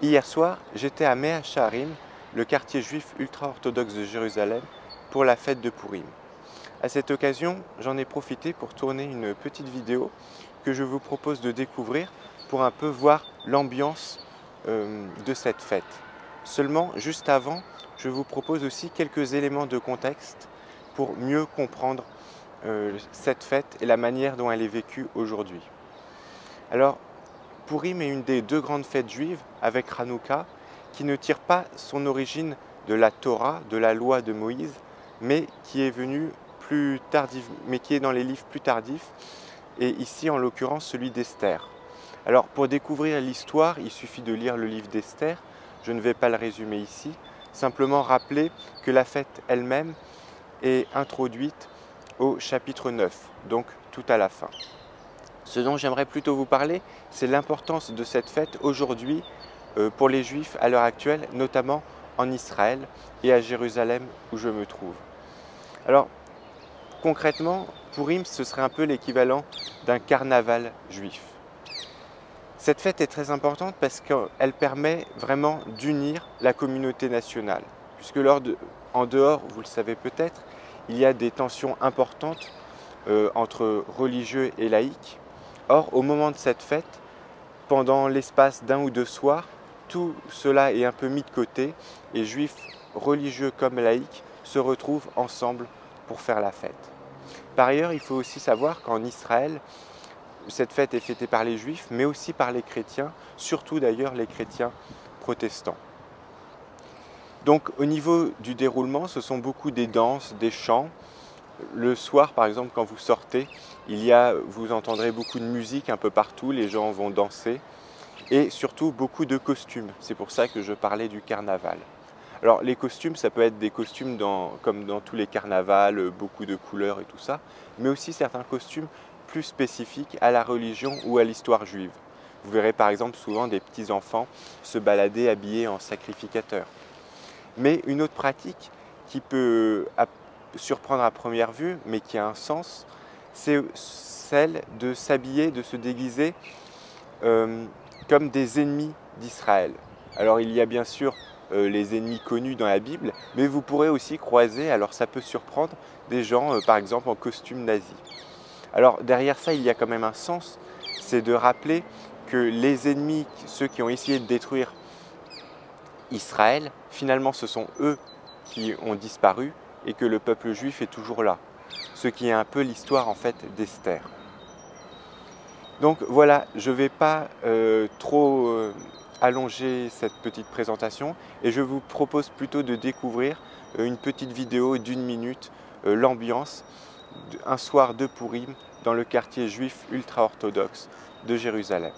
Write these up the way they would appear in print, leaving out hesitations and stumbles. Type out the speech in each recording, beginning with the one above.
Hier soir, j'étais à Mea Shearim, le quartier juif ultra-orthodoxe de Jérusalem, pour la fête de Pourim. À cette occasion, j'en ai profité pour tourner une petite vidéo que je vous propose de découvrir pour un peu voir l'ambiance de cette fête. Seulement, juste avant, je vous propose aussi quelques éléments de contexte pour mieux comprendre cette fête et la manière dont elle est vécue aujourd'hui. Alors, Pourim est une des deux grandes fêtes juives avec Hanouka qui ne tire pas son origine de la Torah, de la loi de Moïse, mais qui est venue plus tardif, mais qui est dans les livres plus tardifs, et ici en l'occurrence celui d'Esther. Alors pour découvrir l'histoire, il suffit de lire le livre d'Esther, je ne vais pas le résumer ici, simplement rappeler que la fête elle-même est introduite au chapitre 9, donc tout à la fin. Ce dont j'aimerais plutôt vous parler, c'est l'importance de cette fête aujourd'hui pour les Juifs à l'heure actuelle, notamment en Israël et à Jérusalem où je me trouve. Alors concrètement, Pourim, ce serait un peu l'équivalent d'un carnaval juif. Cette fête est très importante parce qu'elle permet vraiment d'unir la communauté nationale, puisque en dehors, vous le savez peut-être, il y a des tensions importantes entre religieux et laïcs. Or, au moment de cette fête, pendant l'espace d'un ou deux soirs, tout cela est un peu mis de côté et juifs, religieux comme laïcs, se retrouvent ensemble pour faire la fête. Par ailleurs, il faut aussi savoir qu'en Israël, cette fête est fêtée par les juifs, mais aussi par les chrétiens, surtout d'ailleurs les chrétiens protestants. Donc au niveau du déroulement, ce sont beaucoup des danses, des chants. Le soir, par exemple, quand vous sortez, vous entendrez beaucoup de musique un peu partout, les gens vont danser, et surtout beaucoup de costumes. C'est pour ça que je parlais du carnaval. Alors les costumes, ça peut être des costumes comme dans tous les carnavals, beaucoup de couleurs et tout ça, mais aussi certains costumes plus spécifiques à la religion ou à l'histoire juive. Vous verrez par exemple souvent des petits enfants se balader habillés en sacrificateurs. Mais une autre pratique qui peut surprendre à première vue, mais qui a un sens, c'est celle de s'habiller, de se déguiser comme des ennemis d'Israël. Alors il y a bien sûr les ennemis connus dans la Bible, mais vous pourrez aussi croiser, alors ça peut surprendre, des gens par exemple en costume nazi. Alors derrière ça, il y a quand même un sens, c'est de rappeler que les ennemis, ceux qui ont essayé de détruire Israël, finalement ce sont eux qui ont disparu et que le peuple juif est toujours là. Ce qui est un peu l'histoire en fait d'Esther. Donc voilà, je ne vais pas trop allonger cette petite présentation et je vous propose plutôt de découvrir une petite vidéo d'1 minute, l'ambiance un soir de Pourim dans le quartier juif ultra-orthodoxe de Jérusalem.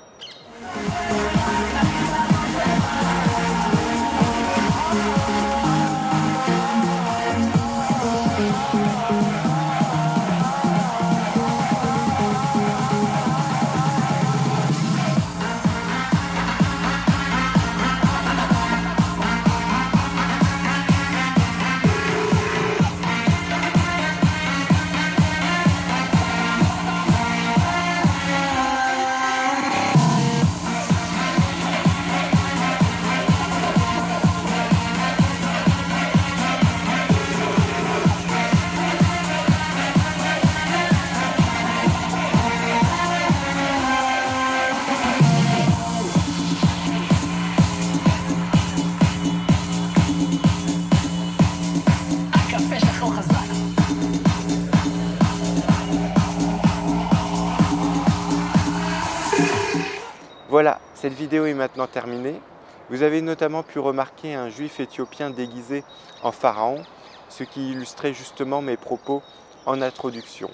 Voilà, cette vidéo est maintenant terminée. Vous avez notamment pu remarquer un juif éthiopien déguisé en pharaon, ce qui illustrait justement mes propos en introduction.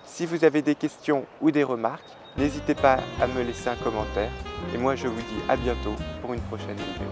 Si vous avez des questions ou des remarques, n'hésitez pas à me laisser un commentaire. Et moi je vous dis à bientôt pour une prochaine vidéo.